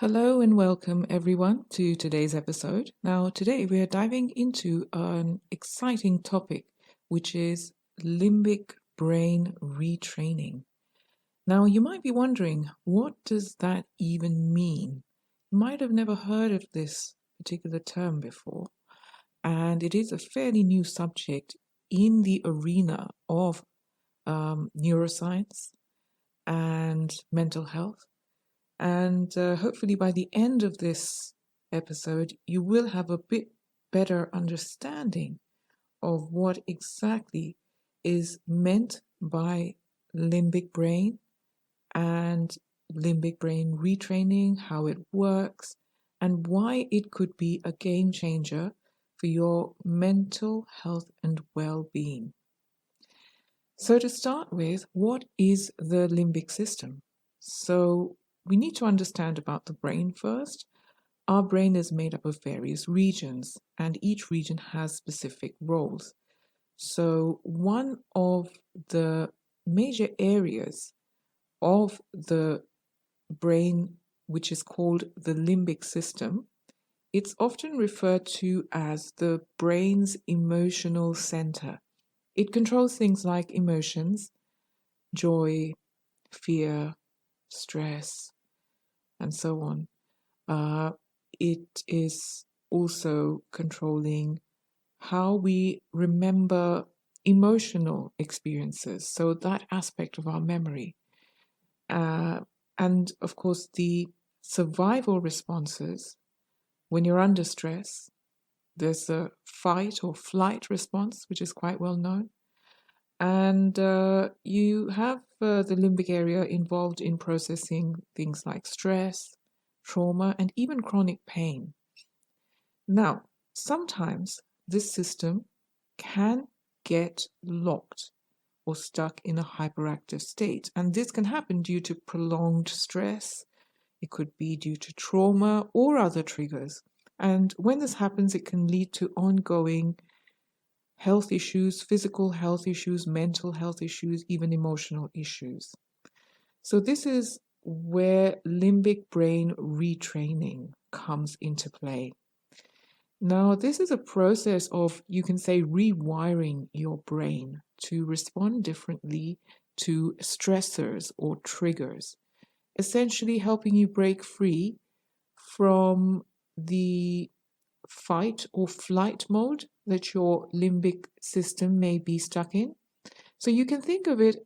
Hello and welcome everyone to today's episode. Now, today we are diving into an exciting topic, which is limbic brain retraining. Now, you might be wondering, what does that even mean? You might have never heard of this particular term before, and it is a fairly new subject in the arena of neuroscience and mental health. And hopefully, by the end of this episode, you will have a bit better understanding of what exactly is meant by limbic brain and limbic brain retraining, how it works, and why it could be a game changer for your mental health and well being. So, to start with, what is the limbic system? So, we need to understand about the brain first. Our brain is made up of various regions, and each region has specific roles. So, one of the major areas of the brain, which is called the limbic system, it's often referred to as the brain's emotional center. It controls things like emotions, joy, fear, stress, and so on. It is also controlling how we remember emotional experiences, so that aspect of our memory. And of course, the survival responses when you're under stress, there's a fight or flight response, which is quite well known. And you have the limbic area involved in processing things like stress, trauma, and even chronic pain. Now, sometimes this system can get locked or stuck in a hyperactive state. And this can happen due to prolonged stress. It could be due to trauma or other triggers. And when this happens, it can lead to ongoing health issues, physical health issues, mental health issues, even emotional issues. So this is where limbic brain retraining comes into play. Now, this is a process of, you can say, rewiring your brain to respond differently to stressors or triggers, essentially helping you break free from the fight or flight mode that your limbic system may be stuck in. So you can think of it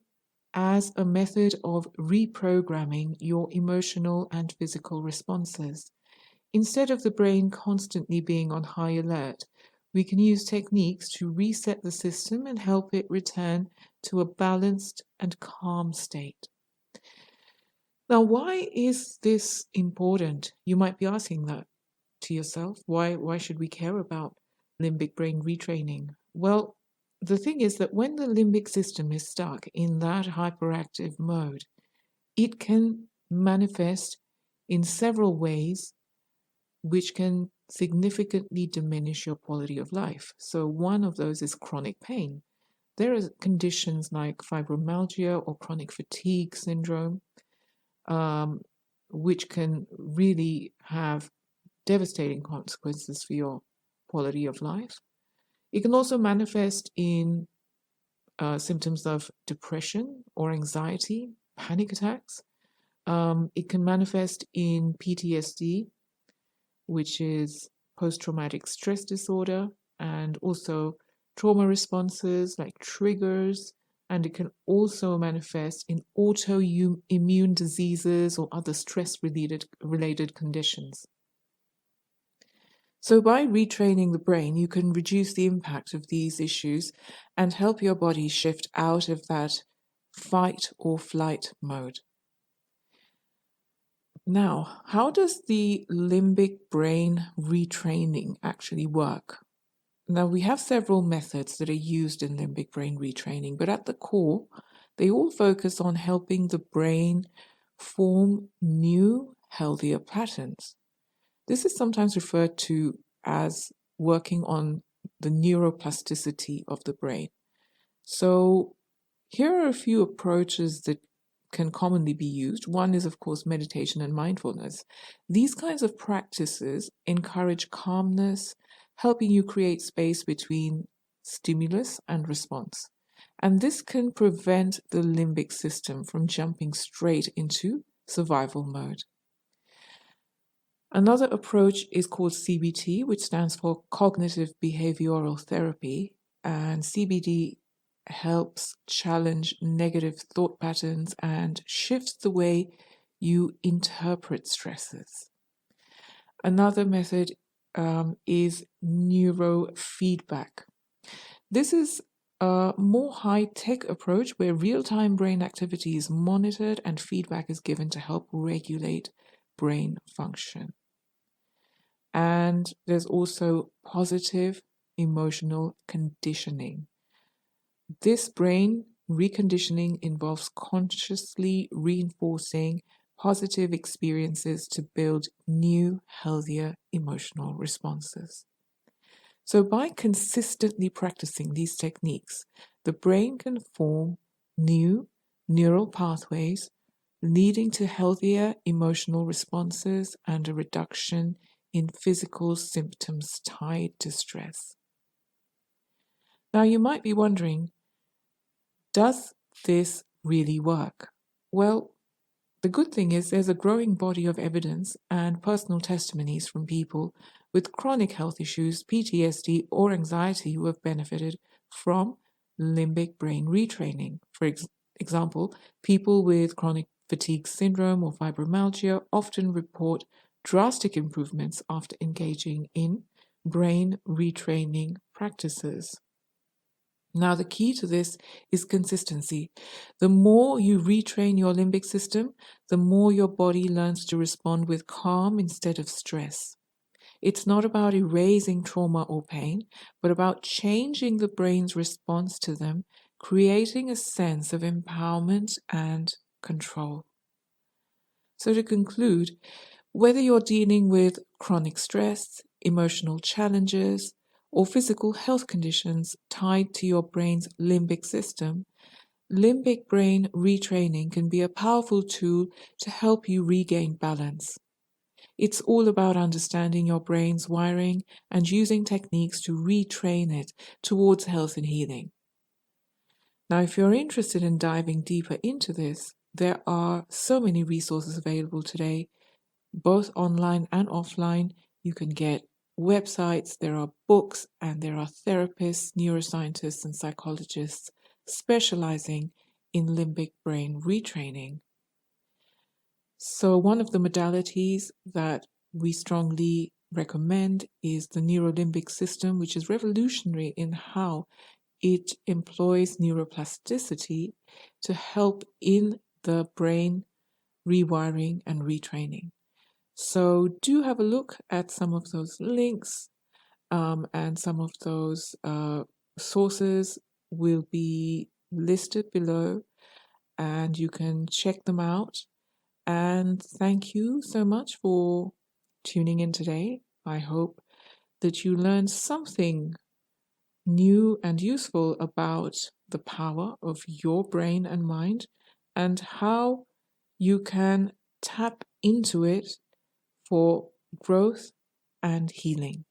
as a method of reprogramming your emotional and physical responses. Instead of the brain constantly being on high alert, we can use techniques to reset the system and help it return to a balanced and calm state. Now, why is this important? You might be asking that to yourself. Why should we care about limbic brain retraining? Well, the thing is that when the limbic system is stuck in that hyperactive mode, it can manifest in several ways which can significantly diminish your quality of life. So one of those is chronic pain. There are conditions like fibromyalgia or chronic fatigue syndrome, which can really have devastating consequences for your quality of life. It can also manifest in symptoms of depression or anxiety, panic attacks. It can manifest in PTSD, which is post-traumatic stress disorder, and also trauma responses like triggers, and it can also manifest in autoimmune diseases or other stress-related conditions. So by retraining the brain, you can reduce the impact of these issues and help your body shift out of that fight or flight mode. Now, how does the limbic brain retraining actually work? Now, we have several methods that are used in limbic brain retraining, but at the core, they all focus on helping the brain form new, healthier patterns. This is sometimes referred to as working on the neuroplasticity of the brain. So, here are a few approaches that can commonly be used. One is, of course, meditation and mindfulness. These kinds of practices encourage calmness, helping you create space between stimulus and response. And this can prevent the limbic system from jumping straight into survival mode. Another approach is called CBT, which stands for Cognitive Behavioral Therapy, and CBT helps challenge negative thought patterns and shifts the way you interpret stresses. Another method is neurofeedback. This is a more high-tech approach where real-time brain activity is monitored and feedback is given to help regulate brain function. And there's also positive emotional conditioning. This brain reconditioning involves consciously reinforcing positive experiences to build new, healthier emotional responses. So by consistently practicing these techniques, the brain can form new neural pathways, leading to healthier emotional responses and a reduction in physical symptoms tied to stress. Now, you might be wondering, does this really work? Well, the good thing is there's a growing body of evidence and personal testimonies from people with chronic health issues, PTSD, or anxiety who have benefited from limbic brain retraining. For example, people with chronic fatigue syndrome or fibromyalgia often report drastic improvements after engaging in brain retraining practices. Now, the key to this is consistency. The more you retrain your limbic system, the more your body learns to respond with calm instead of stress. It's not about erasing trauma or pain, but about changing the brain's response to them, creating a sense of empowerment and control. So to conclude, whether you're dealing with chronic stress, emotional challenges, or physical health conditions tied to your brain's limbic system, limbic brain retraining can be a powerful tool to help you regain balance. It's all about understanding your brain's wiring and using techniques to retrain it towards health and healing. Now, if you're interested in diving deeper into this, there are so many resources available today, both online and offline. You can get websites, there are books, and there are therapists, neuroscientists, and psychologists specializing in limbic brain retraining. So one of the modalities that we strongly recommend is the neurolimbic system, which is revolutionary in how it employs neuroplasticity to help in the brain rewiring and retraining. So do have a look at some of those links, and some of those sources will be listed below, and you can check them out. And thank you so much for tuning in today. I hope that you learned something new and useful about the power of your brain and mind and how you can tap into it for growth and healing.